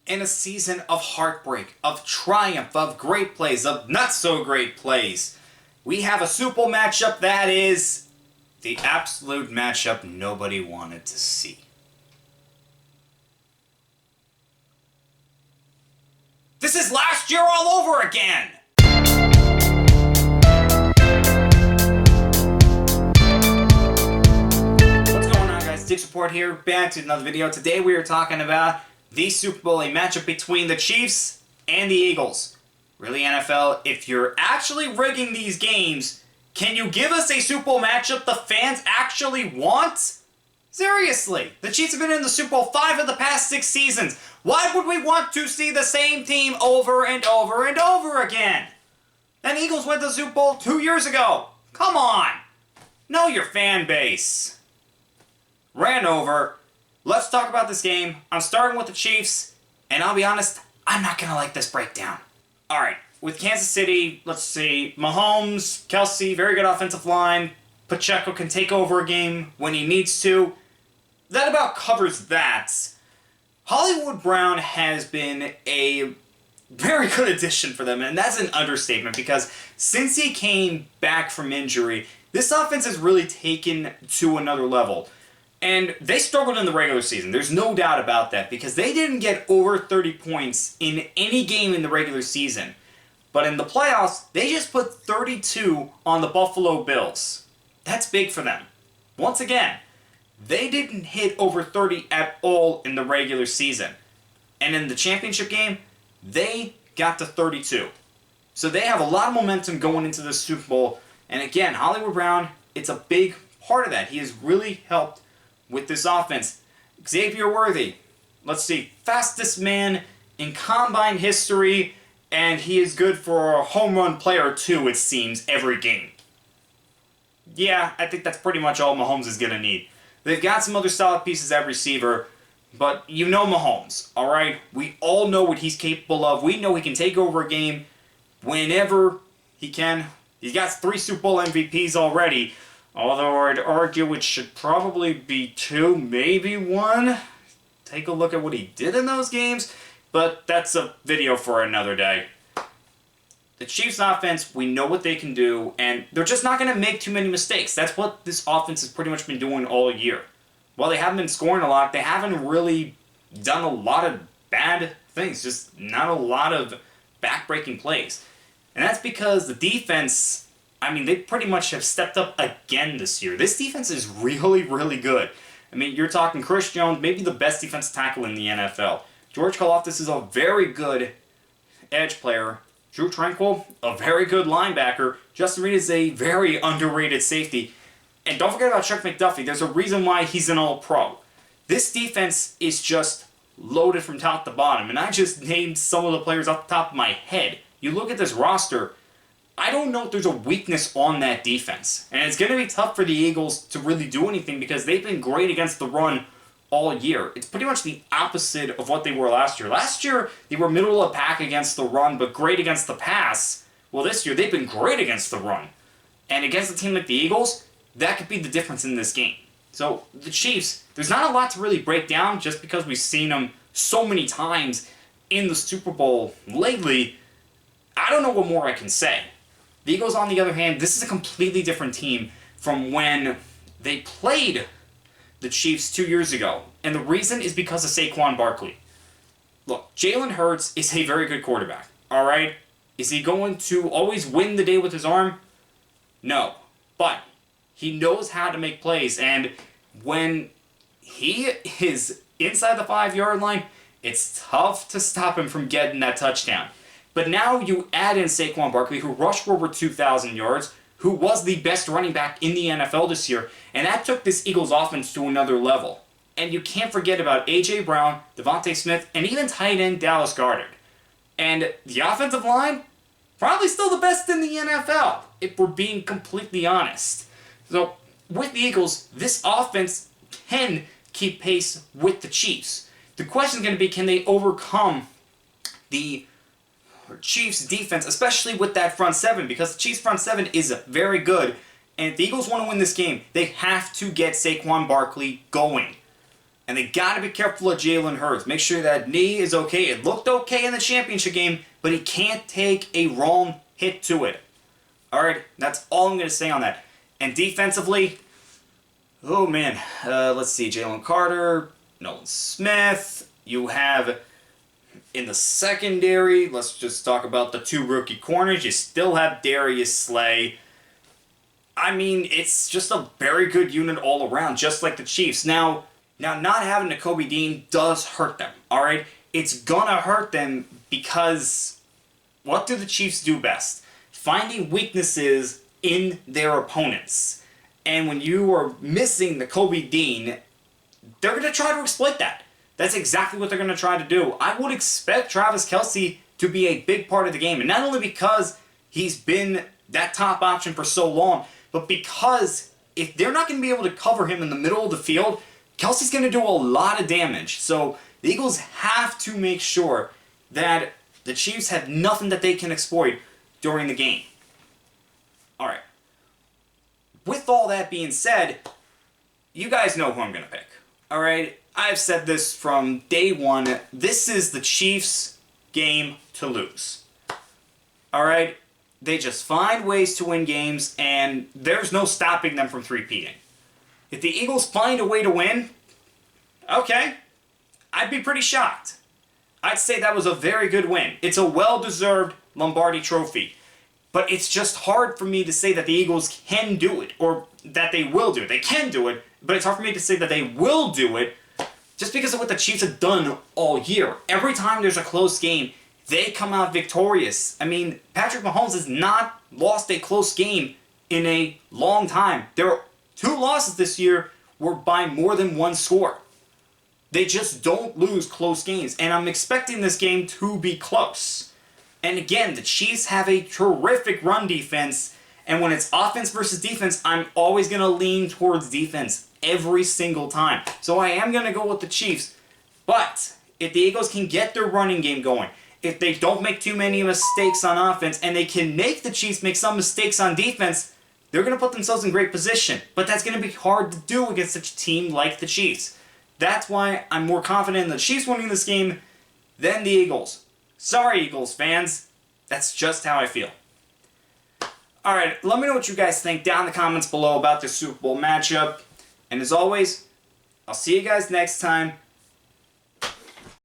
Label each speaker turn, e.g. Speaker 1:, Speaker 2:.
Speaker 1: in a season of heartbreak, of triumph, of great plays, of not so great plays. We have a Super Bowl matchup that is the absolute matchup nobody wanted to see. This is last year all over again! What's going on, guys? Dick Support here, back to another video. Today we are talking about the Super Bowl, a matchup between the Chiefs and the Eagles. Really, NFL, if you're actually rigging these games, can you give us a Super Bowl matchup the fans actually want? Seriously, the Chiefs have been in the Super Bowl 5 of the past 6 seasons. Why would we want to see the same team over and over and over again? And Eagles went to the Super Bowl 2 years ago. Come on. Know your fan base. Ran over. Let's talk about this game. I'm starting with the Chiefs, and I'll be honest, I'm not going to like this breakdown. Alright, with Kansas City, let's see, Mahomes, Kelsey, very good offensive line. Pacheco can take over a game when he needs to. That about covers that. Hollywood Brown has been a very good addition for them, and that's an understatement because since he came back from injury, this offense has really taken to another level. And they struggled in the regular season. There's no doubt about that because they didn't get over 30 points in any game in the regular season. But in the playoffs, they just put 32 on the Buffalo Bills. That's big for them. Once again, they didn't hit over 30 at all in the regular season. And in the championship game, they got to 32. So they have a lot of momentum going into the Super Bowl. And again, Hollywood Brown, it's a big part of that. He has really helped with this offense. Xavier Worthy, let's see, fastest man in combine history, and he is good for a home run player too, it seems, every game. Yeah, I think that's pretty much all Mahomes is going to need. They've got some other solid pieces at receiver, but you know Mahomes, alright? We all know what he's capable of. We know he can take over a game whenever he can. He's got 3 Super Bowl MVPs already, although I'd argue it should probably be 2, maybe 1. Take a look at what he did in those games, but that's a video for another day. The Chiefs' offense, we know what they can do, and they're just not going to make too many mistakes. That's what this offense has pretty much been doing all year. While they haven't been scoring a lot, they haven't really done a lot of bad things, just not a lot of back-breaking plays. And that's because the defense, I mean, they pretty much have stepped up again this year. This defense is really, really good. I mean, you're talking Chris Jones, maybe the best defensive tackle in the NFL. George Karlaftis is a very good edge player. Drew Tranquill, a very good linebacker. Justin Reed is a very underrated safety. And don't forget about Chuck McDuffie. There's a reason why he's an All-Pro. This defense is just loaded from top to bottom. And I just named some of the players off the top of my head. You look at this roster, I don't know if there's a weakness on that defense. And it's going to be tough for the Eagles to really do anything because they've been great against the run all year. It's pretty much the opposite of what they were last year. Last year, they were middle of the pack against the run, but great against the pass. Well, this year, they've been great against the run. And against a team like the Eagles, that could be the difference in this game. So, the Chiefs, there's not a lot to really break down just because we've seen them so many times in the Super Bowl lately. I don't know what more I can say. The Eagles, on the other hand, this is a completely different team from when they played the Chiefs 2 years ago. And the reason is because of Saquon Barkley. Look, Jalen Hurts is a very good quarterback, alright? Is he going to always win the day with his arm? No. But he knows how to make plays, and when he is inside the 5-yard line, it's tough to stop him from getting that touchdown. But now you add in Saquon Barkley, who rushed for over 2,000 yards, who was the best running back in the NFL this year, and that took this Eagles offense to another level. And you can't forget about A.J. Brown, Devontae Smith, and even tight end Dallas Goedert. And the offensive line, probably still the best in the NFL, if we're being completely honest. So, with the Eagles, this offense can keep pace with the Chiefs. The question is going to be, can they overcome the Chiefs defense, especially with that front seven, because the Chiefs front seven is very good, and if the Eagles want to win this game, they have to get Saquon Barkley going. And they got to be careful of Jalen Hurts. Make sure that knee is okay. It looked okay in the championship game, but he can't take a wrong hit to it. Alright, that's all I'm going to say on that. And defensively, oh man, let's see, Jalen Carter, Nolan Smith. You have in the secondary, let's just talk about the 2 rookie corners. You still have Darius Slay. I mean, it's just a very good unit all around, just like the Chiefs. Now not having Nakobe Dean does hurt them, alright? It's gonna hurt them because what do the Chiefs do best? Finding weaknesses in their opponents. And when you are missing Nakobe Dean, they're gonna try to exploit that. That's exactly what they're gonna try to do. I would expect Travis Kelce to be a big part of the game, and not only because he's been that top option for so long, but because if they're not going to be able to cover him in the middle of the field, Kelce's going to do a lot of damage. So the Eagles have to make sure that the Chiefs have nothing that they can exploit during the game. Alright. With all that being said, you guys know who I'm going to pick. Alright? I've said this from day one. This is the Chiefs' game to lose. Alright? They just find ways to win games, and there's no stopping them from three-peating. If the Eagles find a way to win, okay, I'd be pretty shocked. I'd say that was a very good win. It's a well-deserved Lombardi trophy. But it's just hard for me to say that the Eagles can do it, or that they will do it. They can do it, but it's hard for me to say that they will do it just because of what the Chiefs have done all year. Every time there's a close game, they come out victorious. I mean, Patrick Mahomes has not lost a close game in a long time. Their 2 losses this year were by more than 1 score. They just don't lose close games, and I'm expecting this game to be close. And again, the Chiefs have a terrific run defense, and when it's offense versus defense, I'm always going to lean towards defense every single time. So I am going to go with the Chiefs. But if the Eagles can get their running game going, if they don't make too many mistakes on offense, and they can make the Chiefs make some mistakes on defense, they're going to put themselves in great position. But that's going to be hard to do against such a team like the Chiefs. That's why I'm more confident in the Chiefs winning this game than the Eagles. Sorry, Eagles fans. That's just how I feel. Alright, let me know what you guys think down in the comments below about this Super Bowl matchup. And as always, I'll see you guys next time.